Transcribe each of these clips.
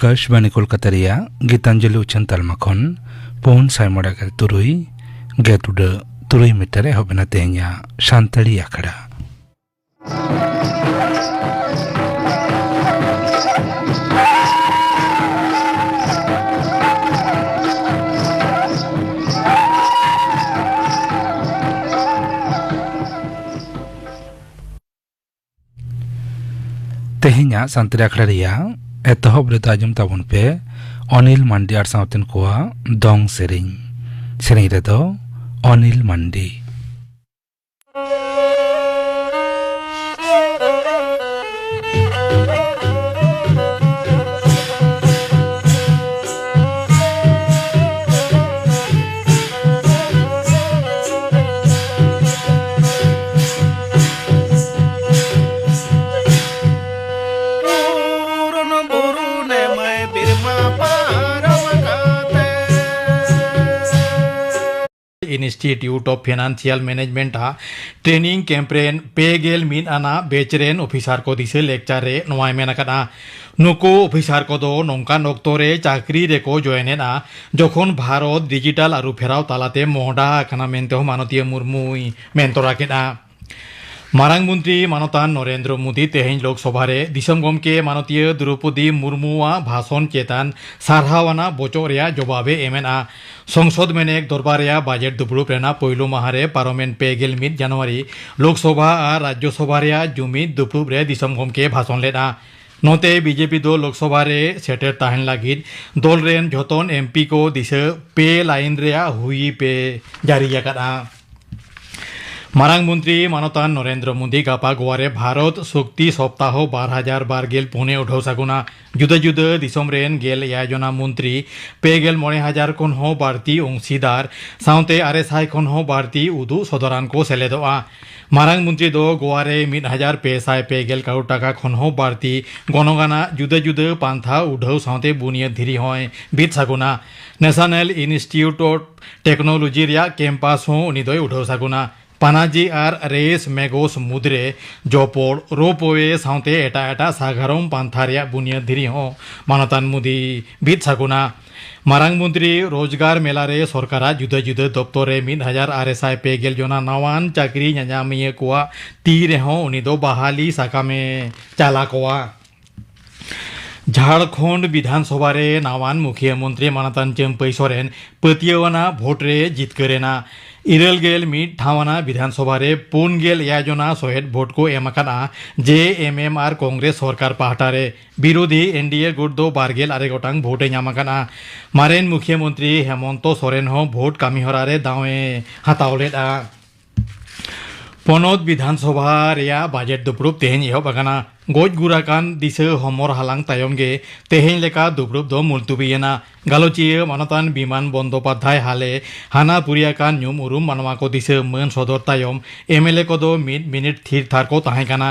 आकाशवाणी कोलकाता गीतांजलि उच्चन तालमा खन पौन साइमोड़ागल तुरुई गेतुड तुरुई मीटर एहबना तेहኛ शांतड़ी आखड़ा तेहኛ शांतड़ी आखड़ा एतहब रे ताजम ताबन पे अनिल मांडी आर सावतन कोआ दोंग सेरिंग रे दो Anil Mandi institute of financial management training campaign पेगेल मीन आना बेचरेन ऑफिसर को दिसे लेक्चर रे नोवाय मेनाकना नुको ऑफिसर को दो नोंकान ऑक्टो रे चाकरी रे को जॉइनेना जखन भारत डिजिटल आरु फेराव तालाते मोहडा खाना मेनते हो मानतीय मुर्मुई मेंतोरा केना मारांग मंत्री मानतान नरेंद्र मोदी तेहें लोकसभा रे दिसम गमके मानतीय द्रौपदी मुर्मुआ भाषण चेतान सारहावाना बोचोरिया जवाबे एमेना संसद मेनेक दरबारिया बजेट दुपुरुप रेना पहिलो माहारे पार्लियामेंट पेगेल मिद जनवरी लोकसभा और राज्यसभा रे जुमिद दुपुरुप रे दिसम गमके भाषण लेना नोते बीजेपी दो लोकसभा रे सेटेर ताहन लागिद दल रेन जतन एमपी को दिसे पे लाइन रे हुई पे जारी याकदा मारांग मंत्री मानतान नरेंद्र मोदी गापा गोवारे भारत शक्ति सप्ताह 2012 पुणे उठाव सागुना जुदा जुदा दिसम रेन गेल याजना मंत्री पेगेल 9,000 खन हो बारती अंशीदार साउते 2,500 खन हो बारती उदु सदरान को सेलेदोआ मारांग मंत्री दो गोवारे 1,500 पेगेल करोड़ टाका खन हो बारती गणगाना जुदा जुदा पांथा उठाव साउते बुनियाद धीरी होय बीत सागुना नेशनल इंस्टीट्यूट ऑफ टेक्नोलॉजी रिया कैंपास हो उनिदोय उठाव सागुना पानाजी आर रेस मेगोस मुद्रे जोपोड़ रोपवे साउते एटा एटा सागारम पांथारिया बुनियाद धीरी हो मानतान मोदी बीत सागुना मारांग मंत्री रोजगार मेला रे सरकारा जुदा जुदा दप्तर रे 1,600 पेगेल जना नवान चाकरी नामिया कोआ ती रेहो उनिदो बहाली साकामे चाला कोआ झारखंड विधानसभा रे नावान मुख्यमंत्री मानतान चंपई सोरेन पतियवना भोट रे जितकरेना इरल गेल मिट ठावाना विधानसभा रे 4 याजना सोहेद भोट को एमकाना JMMR कांग्रेस सरकार पाहटा रे विरोधी एनडीए गुट दो 12 आरे गोटांग भोटे नामकाना मारेन मुख्यमंत्री हेमंत सोरेन हो भोट कामिहरा रे दावे हातावलेदा पनत विधानसभा रेया बजेट दुपुरुप तेहें एहब आकाना गज गुराकान दिसे हमर हालांग तायमगे तेहें लेका दुपुरुप दो मुलतुबियना गालोचिय मानतान विमान बंदोपाध्याय हाले हाना पुरियाकान न्यूम उरुम मानवा को दिसे मन सदर तायम MLA को दो मिनिट थीर थार को ताहेकाना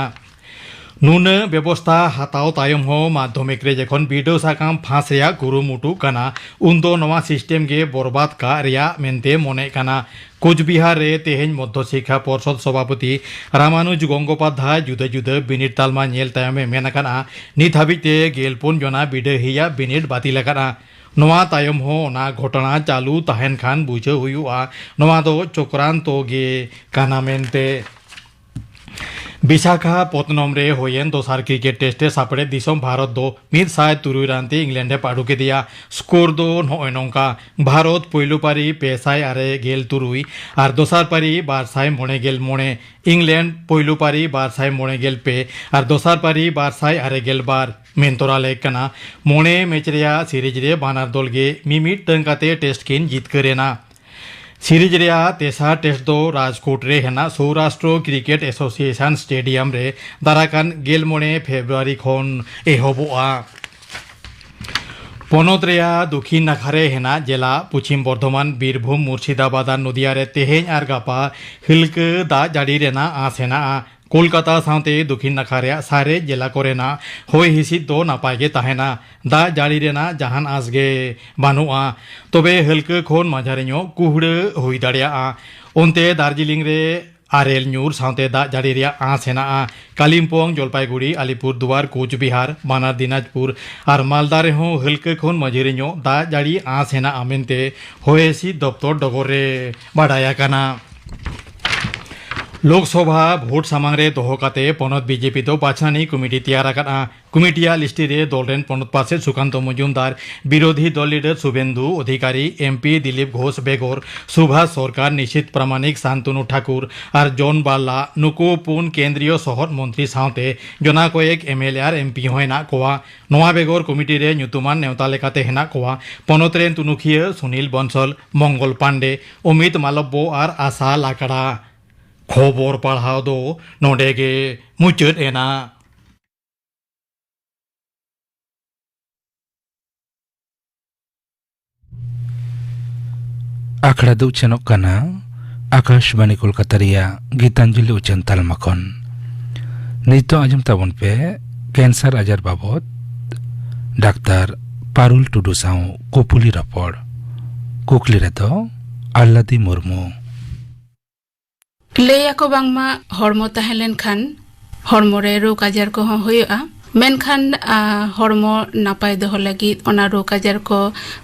नुन व्यवस्था हाताव तायम हो माध्यमिक रे जखन बिडो साकाम फांस रेया कुरुमुटु काना उन्दो नवा सिस्टम गे बर्बाद का रेया मेनते मने काना कोचबिहार रे तेहें मध्य शिक्षा परिषद सभापति रामानुज गंगोपाध्याय जुदा जुदा बिनिट तालमा नेल तायमे मेनाकाना नित हाबिते 14 जना बिडो हिया बिनिट बातिल आकाना नवा तायम हो ना घटना चालू ताहेन खान बुझे हुआ नवा दो चक्रांतो गे काना मेनते विशाखापत्तनम रे होयेन दोसार क्रिकेट टेस्टे सापड़े दिसम भारत दो 103 रानते इंग्लैंडे पाडू के दिया स्कोर दो नय नौका भारत पहिलो पारी 503 और दोसार पारी 209 इंग्लैंड पहिलो पारी 209 पे और दोसार पारी 202 मेंतोरा लेकना मोने मैच रेया सीरीज रे बानार दल गे मिमिट टंकाते टेस्ट किन जीत करेना सीरीज रे तेसार टेस्ट दो राजकोट रे हेना सौराष्ट्र क्रिकेट एसोसिएशन स्टेडियम रे दाराकान 11 फेब्रुआरी खन एहबोआ पनत रेया दक्षिण नाखारे हेना जिला पश्चिम बर्धमान बीरभूम मुर्शिदाबाद नदिया रे तेहें आर गापा हिलक दा जाड़ी रेना आस हेना कोलकाता साउते दक्षिण नाखारे सारे जिला कोरेना होय हिसिद दो नापाय गे ताहेना दा जाड़ी रेना जहान आसगे बानुआ तबे हल्क खन माझारिño कुहड़ हुई दाड़िया ओनते दार्जिलिंग रे आरेल ᱧᱩᱨ साउते दा जाड़ी रिया आस हेनाआ कालिम्पोंग जलपाईगुड़ी आलिपुरदुआर कोचबिहार बानार दिनाजपुर और मालदा रेहों हल्के खन मझेरी ᱧᱚᱜ दा जाड़ी आस हेनाआ मेनते होएसी दप्तर डगर रे बाडाया काना। लोकसभा भोट सामांग रे दोहो काते पनत बीजेपी दो बाछनानी कमिटी तैयार आकाना। कमिटिया लिस्टी रे दल रेन पनत पार्षद सुकांत मजुमदार, विरोधी दल लीडर शुभेंदु अधिकारी, एमपी दिलीप घोष बेगर, सुभाष सरकार, निशित प्रामाणिक, शांतनु ठाकुर और जॉन बाल्ला नुकु पुन केंद्रीय शहर मंत्री साउते जना कयेक एमएलए और एमपी हो हेना कोआ। नोआ बेगर कमिटी रे ᱧᱩᱛᱩᱢᱟᱱ नेवता लेकाते हेना कोआ पनत रेन तुनुखिया सुनील बंसल, मंगल पांडे, अमित मालब्य और आशा लाकड़ा। खबर पढ़ाव दो नोडे गे मुचाद एना। आखड़ा दो चेनोक काना आकाशवाणी कोलकाता रिया गीतांजलि उचन तालमा खन। नितो आजम ताबन पे कैंसर आजार बाबत डाक्तार पारुल टुडू साव कोपुली रपड़ कुकली रे दो आल्लादी मुर्मू। लैयाको बांगमा हरमो ताहें लेनखान हरमो रे रोग आजार को हुयुआ। मेनखान हरमो नापाय दोहो लागिद ओना रोग आजार को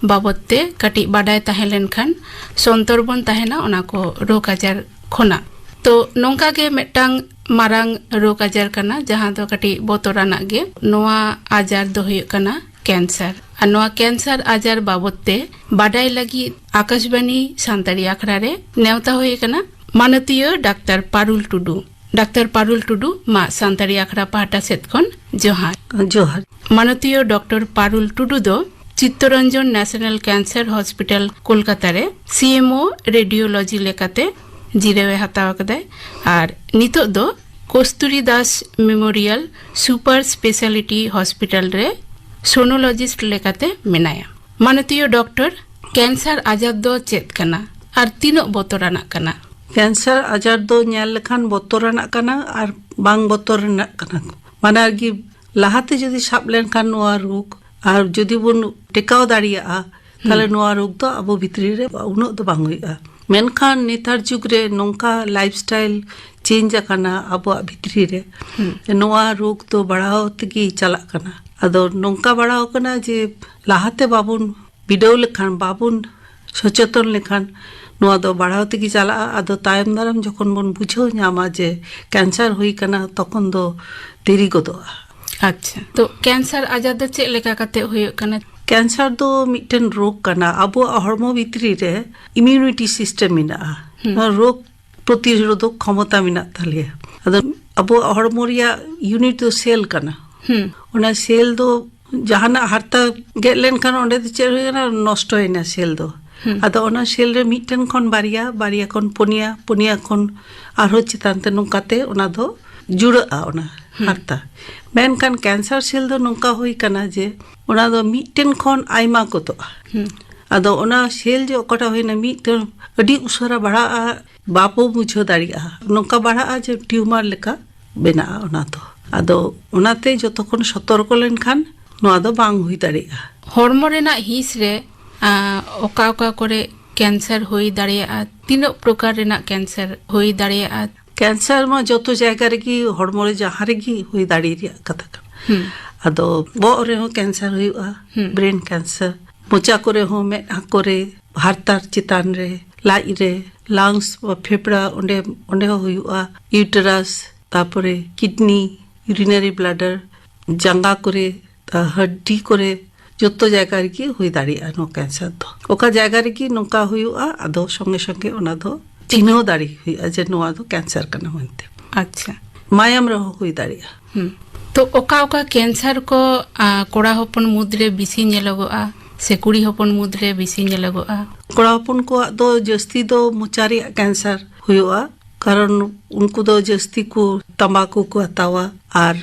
बाबतते काटी बाडाय ताहें लेनखान संतर बन ताहेना ओना को रोग आजार खोना। तो नोंका गे मेटांग मारांग रोग आजार काना जहां दो काटी बोतोराना गे नोआ आजार दो हुयुक काना कैंसर। और नोआ कैंसर आजार बाबतते बाडाय लागिद आकाशवाणी सान्ताड़ी आखड़ा रे नेवता हुए काना मानतीय डाक्तार पारुल टुडू मा सान्ताड़ी आखड़ा पाहटा सेत खन जोहार। मानतीय डॉक्टर पारुल टुडू दो Chittaranjan national cancer hospital Kolkata रे सीएमओ रेडियोलॉजी लेकाते जिरेवे हताव कदाय और नितो दो कस्तूरी दास मेमोरियल सुपर स्पेशलिटी हॉस्पिटल रे सोनोलॉजिस्ट लेकाते मेनाया। मानतीय डॉक्टर कैंसर आजार दो चेत कना और तीनो बोतोराना कना। कैंसर आजार दो ᱧᱮᱞ लेखान बोतोराना काना और बांग बोतोराना काना माने आरगी लाहाते जदि साब लेनखान नोआ रोग और जदि बन टेकाव दाड़ियाआ ताले नोआ रोग दो अबो भितरी रे उनो दो बांग हुइआ। मेनखान नेतार जुग रे नोंका लाइफस्टाइल चेंज आकाना अबो भितरी रे नोआ रोग दो बढ़ाव तेगी चला काना। अदो नोंका बढ़ाव काना जे लाहाते बाबुन बिडाव लेखान बाबुन सचेतन लेखान नोआ दो बढ़ाव तेगी चला। आदो तायम दाराम जखन बन बुझाव ᱧᱟᱢᱟ जे कैंसर हुई काना तखन दो देरी गोदोआ। अच्छा तो कैंसर आजार दो चेक लेका काते हुयुक काना? कैंसर दो मिटन रोग काना अबो हॉर्मो भितरी रे इम्यूनिटी सिस्टम मिना रोग प्रतिरोधक क्षमता मिना तालिया। अदो अबो हॉर्मो रिया यूनिट दो सेल काना ओना सेल दो जहाना हरता गेट लेनखान ओंडे दो चेक हुइना नष्ट होइना सेल दो। आदो ओना सेल रे मिटन खन बारिया खन पुनिया खन आरो चितान ते नोंकाते ओना दो जुड़ाआ ओना हरता। मेनखान कैंसर सेल दो नोंका हुई काना जे ओना दो मिटन खन आयमा गोदोआ। आदो ओना सेल जो ओकाटा हुइना मिटन अडी उसरा बढ़ाआ बापो बुझो दाड़िया नोंका बढ़ाआ जे ट्यूमर लेका बेनाआ ओना दो। आदो ओनाते जतखन सतर्क लेनखान नोआ दो बांग हुई दाड़िया। हॉर्मो रेना हिस रे ओका ओका करे कैंसर हुई दाड़िया तीनो प्रकार रेना कैंसर हुई दाड़िया? कैंसर में जो जायगा रेगी हॉर्मो रे जहां रेगी हुई दाड़ी रिया कथा काना। आदो बोग रे हो कैंसर हुआ ब्रेन कैंसर मोचा करे हो मेहा करे हारतार चितान रे लाई रे लंग्स फेफड़ा ओंडे ओंडे हुआ यूटेरस तापरे किडनी यूरिनरी ब्लाडर जांगा करे हड्डी करे जोतो जायगा रेगी हुई दाड़िया नो कैंसर दो। ओका जायगा रेगी नोका हुआ आदो संगे संगे ओना दो चिन्ह दाड़ी हुई जे नोआ दो कैंसर कना होनते। अच्छा मायाम रहो हुई दाड़िया। तो ओका ओका कैंसर को कोड़ा हपन मुद्रे बिसी नेलगोआ से कुड़ी हपन मुद्रे बिसी नेलगोआ? कोड़ा हपन को दो जस्ती दो मोचारी कैंसर हुआ कारण उनको दो जस्ती को तंबाकू को हतावा और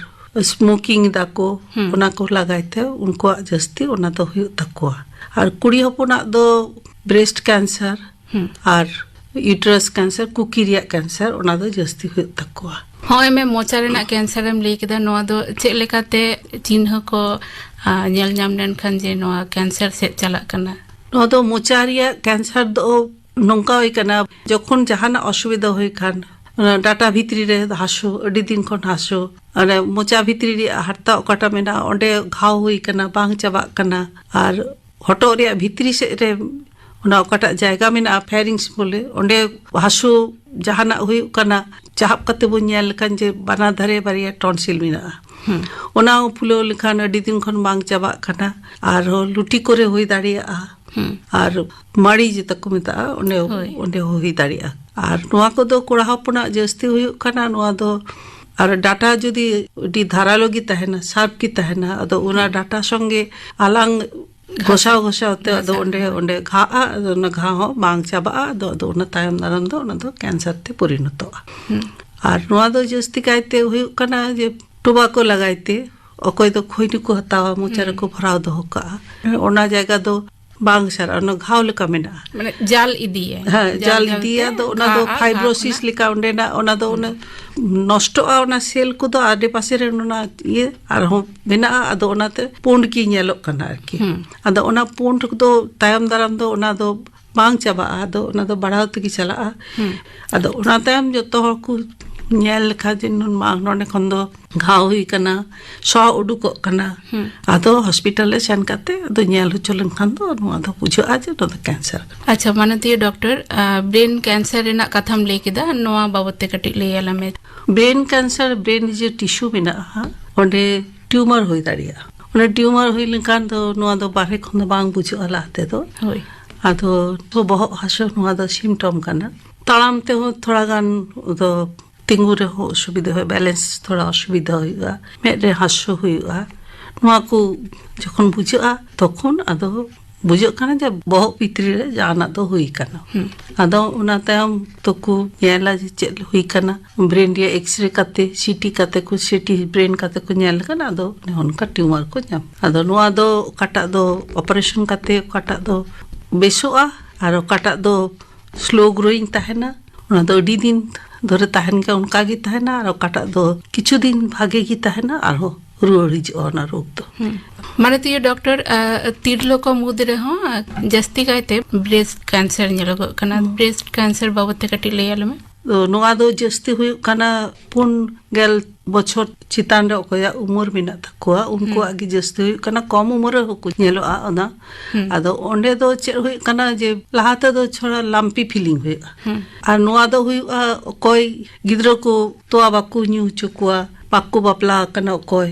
स्मोकिंग दाको ओना को लगाइते उनको जस्ती ओना दो हुई तकुआ। और कुड़ी हपना दो ब्रेस्ट कैंसर और यूट्रस कैंसर कुकी कैंसर ओना दो जस्ती हुई तकुआ। हाँ मैं मोचा रेना कैंसर एम लई केदा नोआ दो चेक लेकाते चिन्ह को नेल ᱧᱟᱢ लेनखान जे नोआ कैंसर से चला कना? नोआ दो मोचा रिया कैंसर दो नोंका हुई कना जखन जहाना असुविधा हुई खान डाटा भितरी रे हासो अडी दिन खन हासो अरे मोचा भितरी रे हरता ओकाटा मेना ओंडे घाव हुई कना बांग चाबा कना और हटो रे भितरी से रे ओना ओकाटा जायगा मेना फेरिंग्स बोले ओंडे हासो जहाना हुई कना चाहप कते बो नेल लेखान जे बना धरे बारिया टॉन्सिल मेना ओना फुलो लेखान अडी दिन खन बांग चाबा कना और लुटी करे हुई दाड़िया और माड़ी जे तक मेता ओंडे ओंडे हुई दाड़िया और नोआ को दो कोड़ा हपना जस्ती हुई कना नोआ दो और डाटा जुदी डी धारालोगी तहना सार्प की तहना अदो उना डाटा संगे आलांग घोषाव होते अदो ओंडे ओंडे घा अदो ना घा हो बांग चाबा अदो अदो उना तायम दाराम दो उना दो कैंसर ते परिणतोआ और नोआ दो जस्ती कायते हुई कना जे टोबाको लगाइते अकोय दो खोइनी को हतावा मोचारे को भराव दो का ओना जायगा दो बांग सर ओना घाव लेका मेना माने जाल इदिए हाँ जाल इदिया दो ओना दो फाइब्रोसिस लेका ओंडे ना ओना दो ओना नष्टोआ ओना सेल को दो आडे पासे रे ओना ये आर हो मेना अदो ओनाते पुंड की नेलो कना आरकी अदो ओना पुंड दो तायम दाराम दो ओना दो बांग चाबा अदो ओना दो बढ़ाव तकी चला अदो ओना तायम जतो हर को नेल लेखा जिन मांग नोने खन दो घाव हुई कना सो उडुको कना अदो हॉस्पिटल ले सेन काते अदो नेल होचलन खान दो नो दो बुझो आज नो दो कैंसर अच्छा मानती डॉक्टर ब्रेन कैंसर रेना कथाम ले किदा नोआ बाबते कटी ले याला में ब्रेन कैंसर ब्रेन जे टिश्यू मेना ओंडे ट्यूमर होई दाड़िया ओंडे ट्यूमर होई लेखान दो नो दो बारे खन दो बांग बुझो लाते दो होय अदो तो बहुत हासो नो दो सिम्टम कना तालाम ते हो थोड़ा गान दो तिंगु रे हो असुविधा हो बैलेंस थोड़ा असुविधा होइगा मेरे हासो होइगा नोआ को जखन बुझा तखन अदो बुझो कना जे बहुत भितरी रे जाना दो हुई कना अदो उना तायम तो को नेला जे चेल हुई कना ब्रेन रे एक्सरे काते सीटी काते को सीटी ब्रेन काते को नेल कना अदो उनका ट्यूमर को नाम अदो नोआ दो काटा दो ऑपरेशन काते काटा दो बेसोआ और काटा दो स्लो ग्रोइंग ताहेना उना दो अडी दिन धरे ताहन के उनका गी ताहेना और काटा दो किछु दिन भागे गी ताहेना और रुआड़ हिजुआ ना रोग दो माने तो ये डॉक्टर तिरलो को मुद रे हो जस्ती कायते ब्रेस्ट कैंसर नेलो कना ब्रेस्ट कैंसर बाबते कटी ले याल में नोआ दो जस्ती हुई कना पुन गेल बछर चितान रे ओकया उमर मेना तकुआ उनको आगे जस्ती हुई कना कम उमर को नेलो आना अदो ओंडे दो चे हुई कना जे लाहाते दो छोड़ा लंपी फीलिंग हुई और नोआ दो हुई कोई गिद्रो को तोआ बाकू न्यू चुकुआ पाकू बापला कना कोई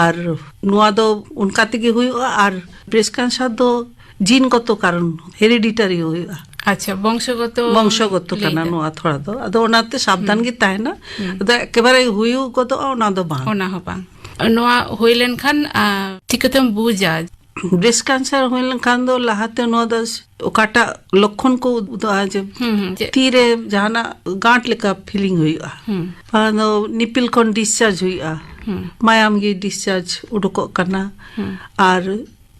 और नोआ दो उनका तेगे हुई और ब्रेस्ट कैंसर दो जीनगत कारण हेरिडिटरी हुई अच्छा वंशगत कना नोआ थोड़ा दो अदो ओनाते सावधान गी ताहेना अदो एकेबारे हुयु गदो ओना दो बांग ओना हो बांग नोआ होइलेन खान ठिकतम बुझा ब्रेस्ट कैंसर होइलेन खान दो लाहाते नोआ दो ओकाटा लक्षण को दो आज तीरे जहाना गांठ लेका फीलिंग हुईआ पानो निपिल कोन डिस्चार्ज हुईआ मायाम गी डिस्चार्ज उडको कना और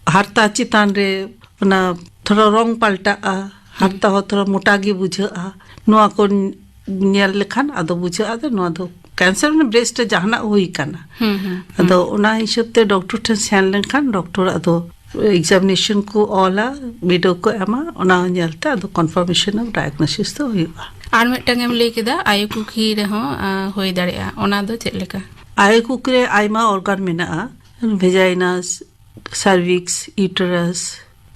हारता चितान रे ओना थोड़ा रंग पलटा हारता हो थोड़ा मोटा गी बुझा नोआ को नेल लेखान अदो बुझा अदो नोआ दो कैंसर में ब्रेस्ट जहाना हुई कना अदो ओना हिसाब ते डॉक्टर ठन सेन लेखान डॉक्टर अदो एग्जामिनेशन को ऑला वीडियो को एमा ओना नेलता अदो कंफर्मेशन ऑफ डायग्नोसिस तो हुईबा आर मिटंग एम ले केदा आयु कुखी रे हो होई दाड़िया ओना दो चेक लेका आयु कुकरे आयमा ऑर्गन मेना vagina cervix uterus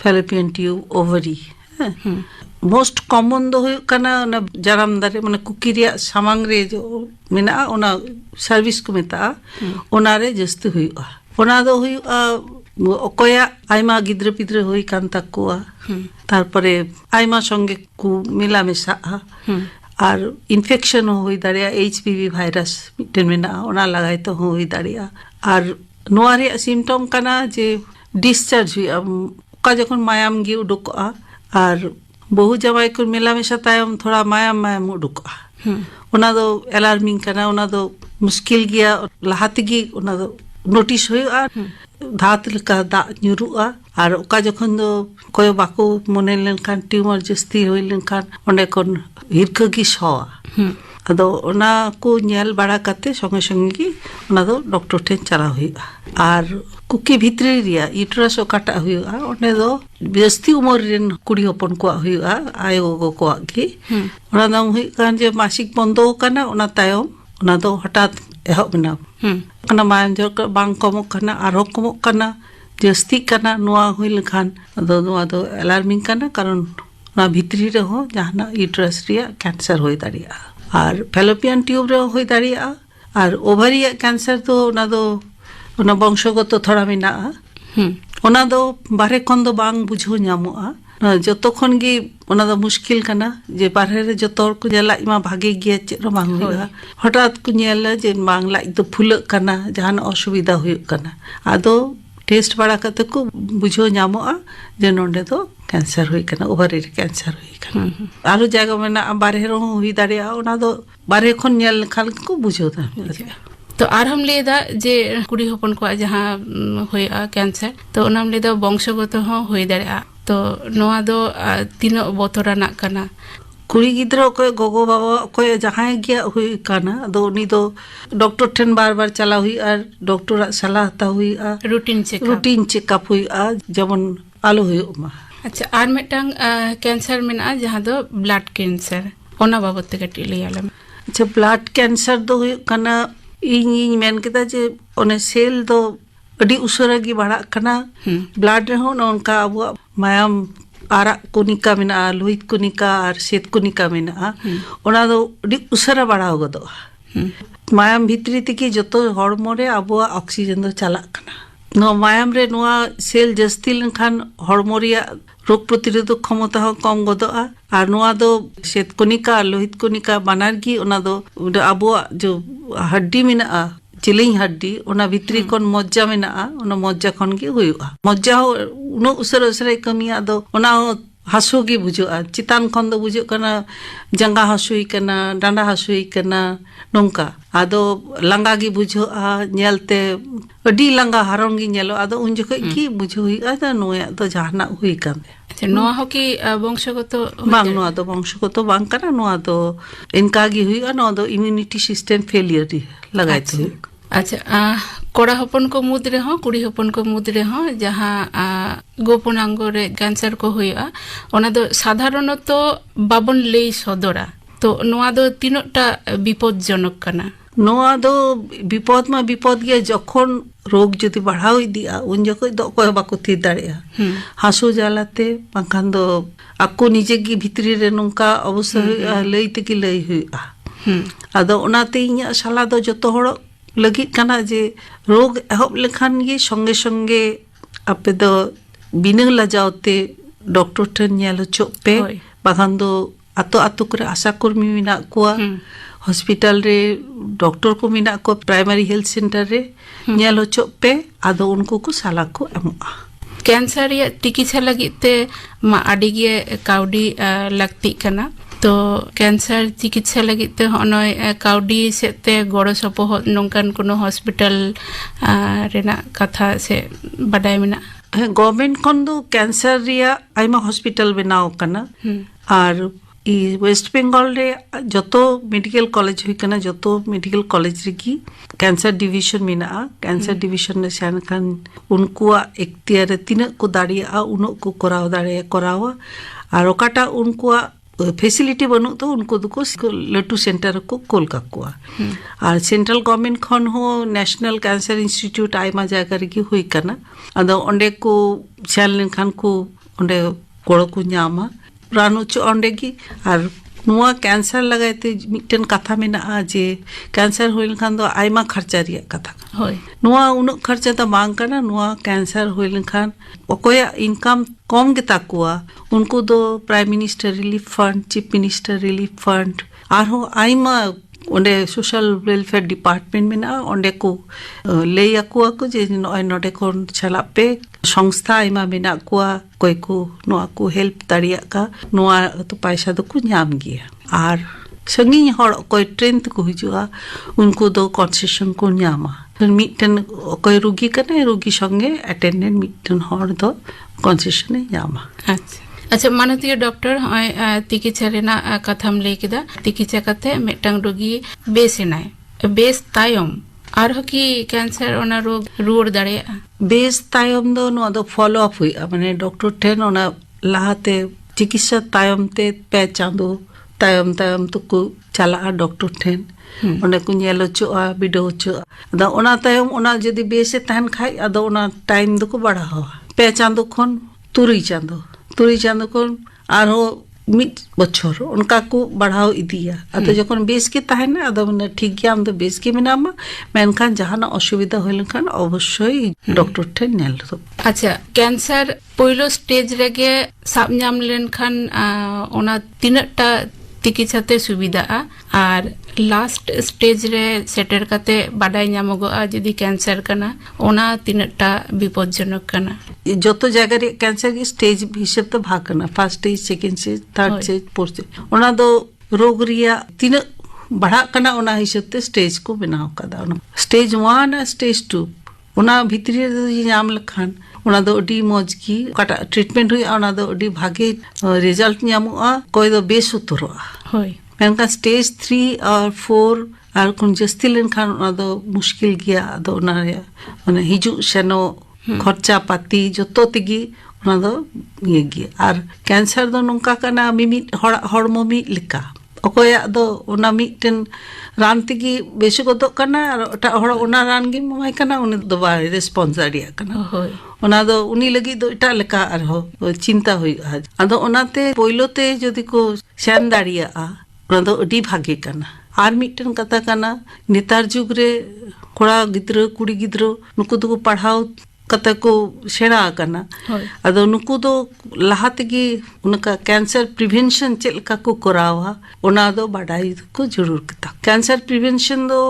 fallopian tube ovary most common दो हुई कना ना जराम दारे माने कुकी रे सामांग रे जो मेना ओना सर्विस को मेता ओना रे जस्ती हुई ओना दो हुई ओकोया आयमा गिद्रे पिद्रे हुई कान तकुआ तारपरे आयमा संगे को मिला मेसा और इन्फेक्शन हुई दाड़िया एचपीवी भाइरस मिटेन मेना ओना लगाई तो हुई दाड़िया और नोआ रे सिम्टम कना जे डिस्चार्ज हुई का जखन मायाम गी उडुकोआ और बहु जमाई को मेला मेशा तायम थोड़ा मायाम मायाम उडुकोआ ओना दो अलार्मिंग कना ओना दो मुश्किल गया लाहाते गी ओना दो नोटिस हुआ धात लेका दा ᱧᱩᱨᱩᱜᱼᱟ और ओका जखन दो कोय बाको मोने लेनखान ट्यूमर जस्ती होई लेनखान ओंडे कोन हिरखा गी सवा ᱟᱫᱚ ᱚᱱᱟ ᱠᱚ ᱧᱮᱞ ᱵᱟᱲᱟ ᱠᱟᱛᱮ ᱥᱚᱸᱜᱮ ᱥᱚᱸᱜᱮ ᱜᱮ ᱚᱱᱟ ᱫᱚ ᱰᱚᱠᱴᱚᱨ ᱴᱷᱮᱱ ᱪᱟᱞᱟᱣ ᱦᱩᱭᱩᱜᱼᱟ ᱟᱨ ᱠᱩᱠᱤ ᱵᱷᱤᱛᱨᱤ ᱨᱮᱭᱟᱜ ᱤᱭᱩᱴᱨᱟᱥ ᱚᱠᱟᱴᱟᱜ ᱦᱩᱭᱩᱜᱼᱟ ᱚᱸᱰᱮ ᱫᱚ ᱡᱟᱹᱥᱛᱤ ᱩᱢᱮᱨ ᱨᱮᱱ ᱠᱩᱲᱤ ᱦᱚᱯᱚᱱ ᱠᱚᱣᱟᱜ ᱦᱩᱭᱩᱜᱼᱟ ᱟᱭᱳ ᱜᱚᱜᱚ ᱠᱚᱣᱟᱜ ᱜᱮ ᱚᱱᱟ ᱫᱚ ᱦᱩᱭᱩᱜ ᱠᱟᱱ ᱡᱮ ᱢᱟᱥᱤᱠ ᱵᱚᱱᱫᱚ ᱟᱠᱟᱱᱟ ᱚᱱᱟ ᱛᱟᱭᱚᱢ ᱚᱱᱟ ᱫᱚ ᱦᱚᱴᱟᱛ ᱮᱦᱚᱵ ᱮᱱᱟ ᱚᱱᱟ ᱢᱟᱭᱟᱢ ᱡᱚᱨ ᱵᱟᱝ ᱠᱚᱢᱚᱜ ᱠᱟᱱᱟ ᱟᱨᱦᱚᱸ ᱠᱚᱢᱚᱜ ᱠᱟᱱᱟ ᱡᱟᱹᱥᱛᱤᱜ ᱠᱟᱱᱟ ᱱᱚᱣᱟ ᱦᱩᱭ ᱞᱮᱱᱠᱷᱟन ᱟᱫᱚ ᱱᱚᱣᱟ ᱫᱚ एलार्मिंग ᱠᱟᱱᱟ ᱠᱟᱨᱚᱱ ᱚᱱᱟ ᱵᱷᱤᱛᱨᱤ ᱨᱮᱦᱚᱸ ᱡᱟᱦᱟᱱᱟᱜ ᱤᱭᱩᱴᱨᱟᱥ ᱨᱮᱭᱟᱜ ক্যান্সার হয়ে দাঁড়িয়েᱜᱼᱟ আর ফ্যালোপিয়ান টিউব ᱨᱮᱦᱚᱸ ᱦᱩᱭ ᱫᱟᱲᱮᱭᱟᱜᱼᱟ আর ওভারিয়াᱜ ক্যান্সার ᱫᱚ ᱚᱱᱟ বংশগত ᱛᱷᱚᱲᱟ ᱢᱮᱱᱟᱜᱼᱟ ᱚᱱᱟ ᱫᱚ ᱵᱟᱨᱦᱮ ᱠᱷᱚᱱ ᱫᱚ ᱵᱟᱝ ᱵᱩᱡᱷᱟᱹᱣ ᱧᱟᱢᱚᱜᱼᱟ ᱡᱚᱛᱚ ᱠᱷᱚᱱ ᱜᱮ ᱚᱱᱟ ᱫᱚ ᱢᱩᱥᱠᱤᱞ ᱠᱟᱱᱟ ᱡᱮ ᱵᱟᱨᱦᱮ ᱨᱮ ᱡᱚᱛᱚ ᱦᱚᱲ ᱠᱚ ᱧᱮᱞ ᱞᱟᱡ ᱢᱟ ᱵᱷᱟᱜᱮ ᱜᱮᱭᱟ ᱪᱮᱫ ᱦᱚᱸ ᱵᱟᱝ ᱦᱩᱭᱩᱜᱼᱟ ᱦᱚᱴᱟᱛ ᱠᱚ ᱧᱮᱞᱟ ᱡᱮ ᱵᱟᱝ ᱞᱟᱡ ᱫᱚ ᱯᱷᱩᱞᱟᱹᱜ ᱠᱟᱱᱟ ᱡᱟᱦᱟᱱᱟᱜ ᱚᱥᱩᱵᱤᱫᱷᱟ ᱦᱩᱭᱩᱜ ᱠᱟᱱᱟ ᱟᱫᱚ टेस्ट बड़ा करते को बुझो ᱧᱟᱢᱚᱜᱼᱟ जे नोंडे दो कैंसर हुई कना ओवरी रे कैंसर हुई कना आरो जगह में ना बारहे रो हुई दाड़िया ओना दो बारहे खन नेल खाल को बुझो दा तो आर हम लेदा जे कुड़ी होपन को जहां होया कैंसर तो ओनाम लेदा वंशगत हो होई दाड़िया तो नोआ दो तीन बोतराना कना कुड़ी गिद्रा को गोगो बाबा को जहां गया हुई कना दो उनी दो डॉक्टर ठन बार-बार चला हुई और डॉक्टर सलाह ता हुई रूटीन चेकअप हुई जेमन आलो हुई मा अच्छा आर मिटांग कैंसर मेना जहां दो ब्लड कैंसर ओना बाबत ते कटी लियालम अच्छा ब्लड कैंसर दो हुई कना इन मेन केदा जे ओने सेल दो अडी उसरा गी बड़ा कना ब्लड रे हो उनका अब मायाम आरा कोनिका मेना लोहित कोनिका और श्वेत कोनिका मेना ओना दो अडी उसरा बड़ा गदो मायाम भितरी तकी जतो हॉर्मो रे अब ऑक्सीजन दो चला कना नो मायाम रे नोआ सेल जस्ती लेखान हॉर्मो रे रोग प्रतिरोधक क्षमता हो कम गदोआ और नोआ दो श्वेत कोनिका लोहित कोनिका बानार गी ओना दो अब जो हड्डी मेना चिलिंग हड्डी ओना भितरी कोन मज्जा मेना ओना मज्जा खन गे हुयुआ मज्जा उनो उसर उसरे कमिया दो ओना हासो गे बुझोआ चितान खन दो बुझो कना जंगा हासुई कना डांडा हासुई कना नोंका आदो लंगा गे बुझोआ नेलते अडी लंगा हारों गे नेलो आदो उन जखे की बुझो हुइआ दा नोया दो जहाना हुई कान अच्छा नोआ हो कि वंशगत बांग नोआ दो वंशगत बांग कना नोआ दो इनका गे हुइआ नोआ दो इम्यूनिटी सिस्टम फेलियर लगाइते हुई अच्छा कोड़ा हपन को मुद रे हो कुड़ी हपन को मुद रे हो जहां गोपनांग रे कैंसर को हुआ ओना दो साधारणत बाबन ले सदरा तो नोआ दो तीनटा विपदजनक कना नोआ दो विपद मा विपद गे जखन रोग जदि बढ़ाव इदिया उन जखो दो कोय बाको थी दाड़िया हासु जालाते बाखान दो आको निजे गी भितरी रे नोंका अवश्य लईते की लई हुआ आदो ओनाते इया साला दो जतो हड़ लगी कना जे रोग एहब लेखान गे संगे संगे आपे दो बिना लजावते डॉक्टर ठन नेल चोपे बागान दो आतो आतो करे आशा कर्मी मिना कोआ हॉस्पिटल रे डॉक्टर को मिना को प्राइमरी हेल्थ सेंटर रे नेल चोपे आदो उनको को साला को एमोआ कैंसर या चिकित्सा लगिते मा आडी गे काउडी लगती कना तो कैंसर चिकित्सा लगिते हनय काउडी सेते गड़ो सपोह नोंकान कोनो हॉस्पिटल रेना कथा से बडाय मेना गवर्नमेंट खन दो कैंसर रिया आइमा हॉस्पिटल बनाव कना और ई वेस्ट बंगाल रे जतो मेडिकल कॉलेज हुई कना जतो मेडिकल कॉलेज रे की कैंसर डिवीजन मेना कैंसर डिवीजन ने सान खान उनको इख्तियार तीन को दाड़िया उनो को कराव दाड़िया करावा और ओकाटा उनको फैसिलिटी बनो तो उनको दुको लटू सेंटर को कोल काकुआ और सेंट्रल गवर्नमेंट खन हो नेशनल कैंसर इंस्टीट्यूट आइमा जायगा रे की हुई कना अदो ओंडे को चल खान को ओंडे कोड़ो को न्यामा रानो चो ओंडे की और नुआ कैंसर लगाते मिटन कथा में ना जे कैंसर होइल खान दो आइमा खर्चा रिया कथा होय नुआ उनो खर्चा तो मांग करना नुआ कैंसर होइल खान ओकोया इनकम कम के ताकुआ उनको दो prime minister relief fund chief minister relief fund आरो आइमा ओंडे सोशल वेलफेयर डिपार्टमेंट में ना ओंडे को ले याकुआ को जे नोडे को चला पे संस्था आइमा मेना कुआ कोई को नोआ को हेल्प दाड़िया का नोआ तो पैसा दो को ᱧᱟᱢ गया और संगी हड़ कोई ट्रेन को हिजुआ उनको दो कंसेशन को ᱧᱟᱢᱟ मिटन कोई रोगी कने रोगी संगे अटेंडेंट मिटन हड़ दो कंसेशन ᱧामा अच्छा अच्छा माननीय डॉक्टर हय चिकित्सा रेना कथाम लay केदा चिकित्सा कते मेटang रोगी बेसेनाय बेस तायम आरो की कैंसर ओना रोग रुआड़ दाड़ेया बेस तायम दो नो दो फॉलो अप हुई माने डॉक्टर ठेन ओना लाहाते चिकित्सा तायम ते पे चांदो तायम तायम तो को चला डॉक्टर ठेन ओने को नेलो चोआ बिडो चोआ अदा ओना तायम ओना जदी बेसे तहन खाय अदा ओना टाइम दो को बढ़ावा पे चांदो खन तुरी चांदो खन आरो मिट बछर उनका को बढ़ाव इदिया अदा जखन बेस के तहन अदा माने ठीक गया हम तो बेस के मेनामा मेनखान जहाना असुविधा होइलखान अवश्य डॉक्टर ठेन नेल तो अच्छा कैंसर पहिलो स्टेज रेगे साब नाम लेनखान ओना तिनटा चिकित्साते सुविधा और लास्ट स्टेज रे सेटर काते बाडाय नामगोआ जदि कैंसर कना ओना तिनटा विपदजनक कना जतो जगह रे कैंसर की स्टेज हिसाब तो भाग करना first stage second stage third stage fourth stage ओना दो रोग रिया तीन बढ़ा कना ओना हिसाब ते स्टेज को बनाव कदा स्टेज 1 और स्टेज 2 ओना भीतरी रे नाम लखान ओना दो अडी मौज की काटा ट्रीटमेंट हुई ओना दो अडी भागे रिजल्ट नामुआ कोई दो बेस उतरोआ होय मेनका स्टेज 3 और 4 और कुन जस्ती लेनखान ओना दो मुश्किल गया दो ओना रे माने हिजु सेनो खर्चा पाती जतो तिगी ओना दो ये गया और कैंसर दो नोंका कना मिमि हड़मो मि लिका अकोया दो ओना मिटन रान तिगी बेसि गदो कना और ओटा हड़ ओना रान गे ममाय कना उनी दो बा रेस्पॉन्स दाड़िया कना होय ओना दो उनी लगी दो इटा लेका और हो चिंता हुई अदो ओनाते पोइलोते जदि को सेन दाड़िया ओना दो अडी भागे कना आर मिटन कथा कना नेतार जुग रे कोड़ा गिद्रो कुड़ी गिद्रो नुकु दो पढ़ाओ कथा को सेना कना अदो नुकु दो लाहाते की उनका कैंसर प्रिवेंशन चेलका को करावा ओना दो बाडाई को जरूर कता कैंसर प्रिवेंशन दो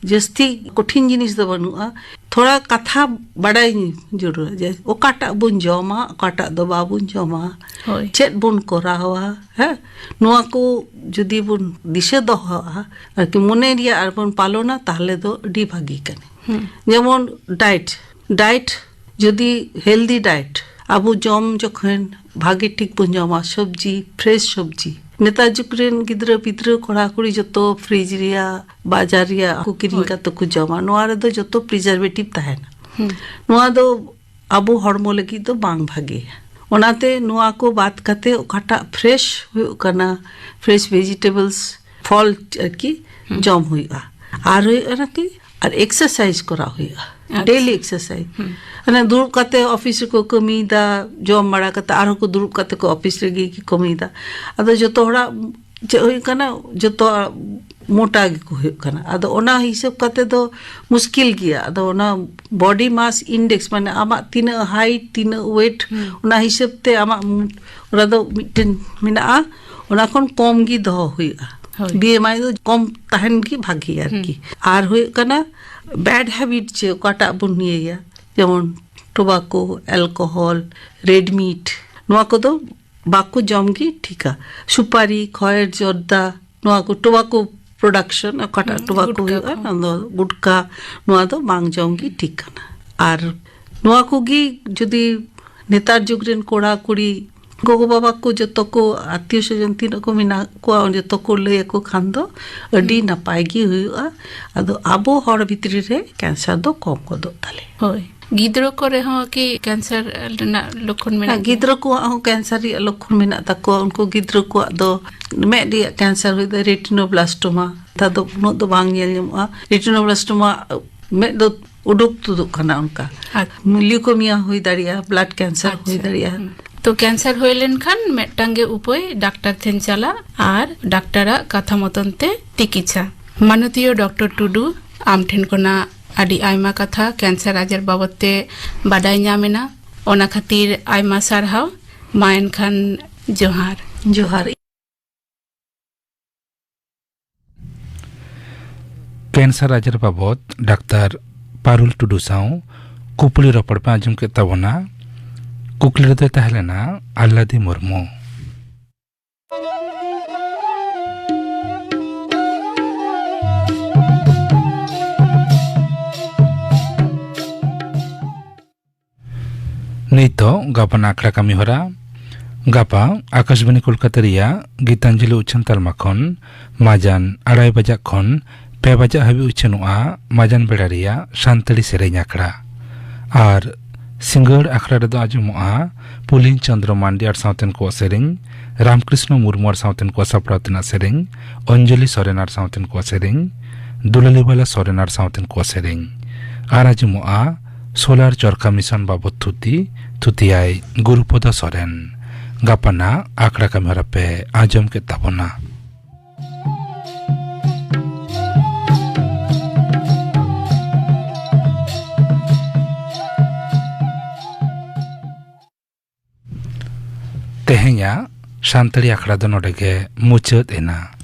जस्ती कठिन जिनिस दो बनुआ थोड़ा कथा बाडाई जरूर जे ओकाटा बुन जमा ओकाटा दो बाबुन जमा चेत बुन करावा है नुआ को जदी बुन दिशा दोहा और कि मने रिया आर बुन पालोना ताहले दो अडी भागी कने जेमन डाइट जदि हेल्दी डाइट आबो जम जखन भागे ठीक बुन जमा सब्जी फ्रेश सब्जी नेता जुकरेन गिद्र पिद्र कोड़ा कुड़ी जतो फ्रिज रिया बाजार रिया को किरिंग का तो को जमा नोआ रे दो जतो प्रिजर्वेटिव ताहेना नोआ दो आबो हड़मो लगी तो बांग भागे ओनाते नोआ को बात करते ओकाटा फ्रेश हुई कना फ्रेश वेजिटेबल्स फल की जम हुईगा आर हुईगा कि और एक्सरसाइज करा हुईगा डेली एक्सरसाइज अने दुरुब काते ऑफिस को कमीदा जम बड़ा काते आरो को दुरुब काते को ऑफिस लगी की कमीदा अदो जतो हड़ा होई कना जतो मोटा को होई कना अदो ओना हिसाब काते दो मुश्किल गया अदो ओना बॉडी मास इंडेक्स माने आमा तीना हाइट तीना वेट ओना हिसाब ते आमा ओना दो मिटन मिना ओना कोन कम गी दो हुईगा बीएमआई दो कम तहन की भागी यार की आर हुई कना बैड हैबिट जे काटा बुनिया जेमन टोबाको अल्कोहल रेड मीट नोआ को दो बाको जमगी ठीका सुपारी खयर जर्दा नोआ को टोबाको प्रोडक्शन काटा टोबाको हुआ नंदो गुटका नोआ दो बांग जमगी ठीका ना आर नोआ को गी जदी नेतार जुगरेन कोड़ा कुड़ी गोगो बाबा को जतो को आत्मीय स्वजन तीन को मिना को जतो को लय को खान दो अडी नपाय गी हुआ अदो आबो हड़ भितरी रे कैंसर दो कम को दो ताले होय गिद्रो को रे हो कि कैंसर ना लक्षण में गिद्रो को हो कैंसर री लक्षण में तको उनको गिद्रो को दो में री कैंसर हुई द रेटिनोब्लास्टोमा ता दो नो दो बांग येल जमआ रेटिनोब्लास्टोमा में दो उडुक तो खाना उनका ल्यूकेमिया हुई दाड़िया ब्लड कैंसर हुई दाड़िया तो कैंसर होय लेनखान मेटांगे उपाय डाक्टर ठेन चला और डाक्टरा कथा मतन ते चिकित्सा माननीय डॉक्टर टुडू आम ठेन कोना आदि आयमा कथा कैंसर आजार बाबते बाडाय नामेना ओना खातिर आयमा सारहाव मायन खान जोहार कैंसर आजार बाबत डाक्टर पारुल टुडू साव कुपली रपड़ पे आजम के तबना कुकली रे तहलेना आल्लादी मुर्मू नितो गापन आखड़ा कमी होरा Gapa Akashbani Kolkata ria Gitanjali Uchan Talma khon Majan 2:30 bajak khon 2 bajak habi uchanoa Majan beda ria Santali sereny akhड़ा ar Singar akhड़ा redo ajumoa Pulin Chandra Mandi ar sauten ko sereny Ramkrishna Murmu ar sauten ko sapratna sereny Anjali Soren ar sauten ko sereny Dulalibala Soren ar sauten ko sereny ar ajumoa Solar Chorka Mission babot Thutiai Gurupoda Soren Gapana akhड़ा kami harape ajam ke tabona tehenya Santali akhड़ा do nodege muchat ena